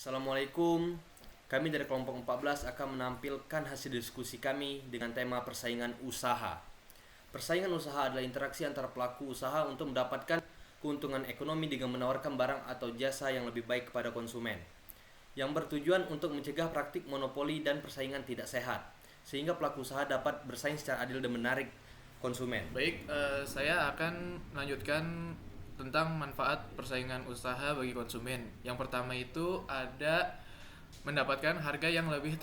Assalamualaikum. Kami dari kelompok 14 akan menampilkan hasil diskusi kami dengan tema persaingan usaha. Persaingan usaha adalah interaksi antara pelaku usaha untuk mendapatkan keuntungan ekonomi dengan menawarkan barang atau jasa yang lebih baik kepada konsumen, yang bertujuan untuk mencegah praktik monopoli dan persaingan tidak sehat, sehingga pelaku usaha dapat bersaing secara adil dan menarik konsumen. Baik, saya akan melanjutkan tentang manfaat persaingan usaha bagi konsumen. Yang pertama itu ada mendapatkan harga yang lebih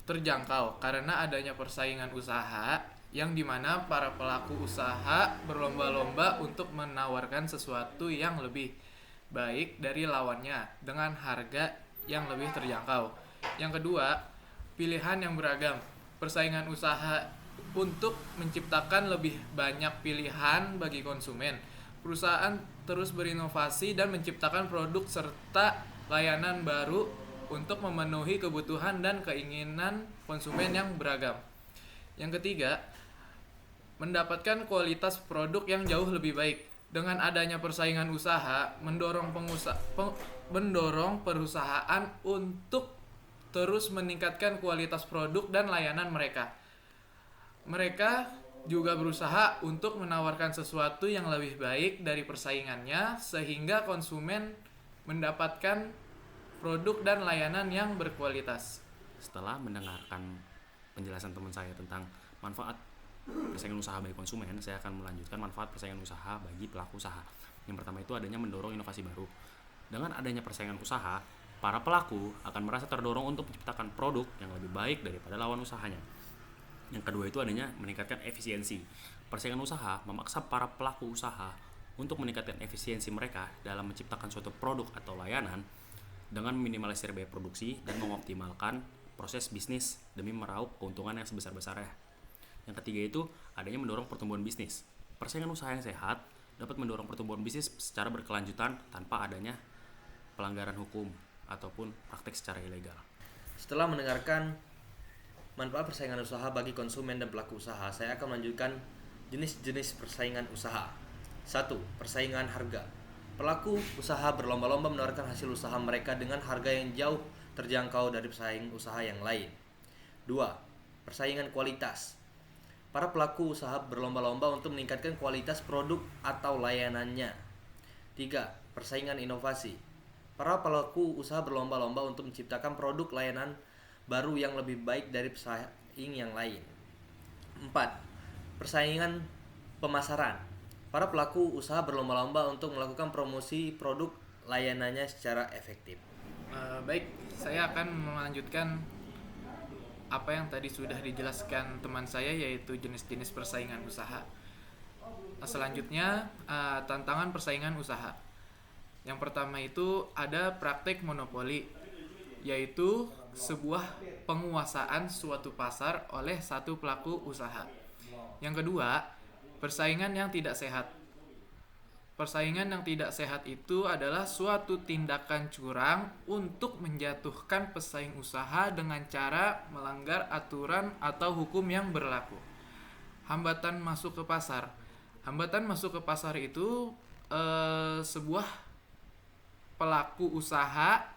terjangkau karena adanya persaingan usaha yang dimana para pelaku usaha berlomba-lomba untuk menawarkan sesuatu yang lebih baik dari lawannya dengan harga yang lebih terjangkau. Yang kedua, pilihan yang beragam. Persaingan usaha untuk menciptakan lebih banyak pilihan bagi konsumen. Perusahaan terus berinovasi dan menciptakan produk serta layanan baru untuk memenuhi kebutuhan dan keinginan konsumen yang beragam. Yang ketiga, mendapatkan kualitas produk yang jauh lebih baik. Dengan adanya persaingan usaha, mendorong perusahaan untuk terus meningkatkan kualitas produk dan layanan mereka. Mereka juga berusaha untuk menawarkan sesuatu yang lebih baik dari persaingannya sehingga konsumen mendapatkan produk dan layanan yang berkualitas. Setelah mendengarkan penjelasan teman saya tentang manfaat persaingan usaha bagi konsumen, saya akan melanjutkan manfaat persaingan usaha bagi pelaku usaha. Yang pertama itu adanya mendorong inovasi baru. Dengan adanya persaingan usaha, para pelaku akan merasa terdorong untuk menciptakan produk yang lebih baik daripada lawan usahanya. Yang kedua itu adanya meningkatkan efisiensi. Persaingan usaha memaksa para pelaku usaha untuk meningkatkan efisiensi mereka dalam menciptakan suatu produk atau layanan dengan meminimalisir biaya produksi dan mengoptimalkan proses bisnis demi meraup keuntungan yang sebesar-besarnya. Yang ketiga itu adanya mendorong pertumbuhan bisnis. Persaingan usaha yang sehat dapat mendorong pertumbuhan bisnis secara berkelanjutan tanpa adanya pelanggaran hukum ataupun praktek secara ilegal. Setelah mendengarkan manfaat persaingan usaha bagi konsumen dan pelaku usaha, saya akan melanjutkan jenis-jenis persaingan usaha. 1. Persaingan harga. Pelaku usaha berlomba-lomba menawarkan hasil usaha mereka dengan harga yang jauh terjangkau dari pesaing usaha yang lain. 2. Persaingan kualitas. Para pelaku usaha berlomba-lomba untuk meningkatkan kualitas produk atau layanannya. 3. Persaingan inovasi. Para pelaku usaha berlomba-lomba untuk menciptakan produk layanan baru yang lebih baik dari pesaing yang lain. 4. Persaingan pemasaran. Para pelaku usaha berlomba-lomba untuk melakukan promosi produk layanannya secara efektif. Baik, saya akan melanjutkan apa yang tadi sudah dijelaskan teman saya, yaitu jenis-jenis persaingan usaha. Selanjutnya, tantangan persaingan usaha. Yang pertama itu ada praktek monopoli, yaitu sebuah penguasaan suatu pasar oleh satu pelaku usaha. Yang kedua, persaingan yang tidak sehat. Persaingan yang tidak sehat itu adalah suatu tindakan curang untuk menjatuhkan pesaing usaha dengan cara melanggar aturan atau hukum yang berlaku. Hambatan masuk ke pasar. Hambatan masuk ke pasar itu sebuah pelaku usaha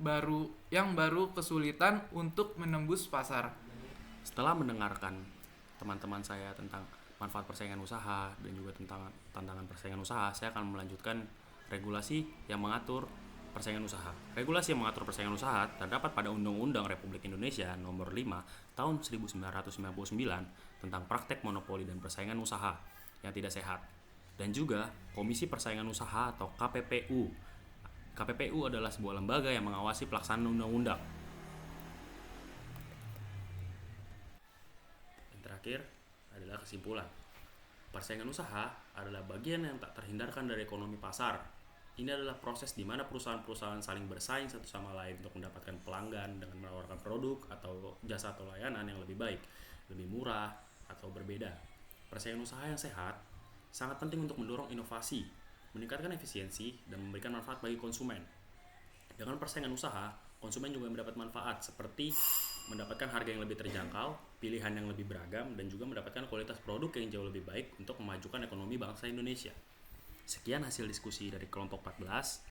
baru kesulitan untuk menembus pasar. Setelah mendengarkan teman-teman saya tentang manfaat persaingan usaha dan juga tentang tantangan persaingan usaha, saya akan melanjutkan regulasi yang mengatur persaingan usaha. Regulasi yang mengatur persaingan usaha terdapat pada Undang-Undang Republik Indonesia Nomor 5 Tahun 1999 tentang praktek monopoli dan persaingan usaha yang tidak sehat, dan juga Komisi Persaingan Usaha atau KPPU. KPPU adalah sebuah lembaga yang mengawasi pelaksanaan undang-undang. Yang terakhir adalah kesimpulan. Persaingan usaha adalah bagian yang tak terhindarkan dari ekonomi pasar. Ini adalah proses di mana perusahaan-perusahaan saling bersaing satu sama lain untuk mendapatkan pelanggan dengan menawarkan produk atau jasa atau layanan yang lebih baik, lebih murah, atau berbeda. Persaingan usaha yang sehat sangat penting untuk mendorong inovasi, meningkatkan efisiensi, dan memberikan manfaat bagi konsumen. Dengan persaingan usaha, konsumen juga mendapat manfaat seperti mendapatkan harga yang lebih terjangkau, pilihan yang lebih beragam, dan juga mendapatkan kualitas produk yang jauh lebih baik untuk memajukan ekonomi bangsa Indonesia. Sekian hasil diskusi dari kelompok 14.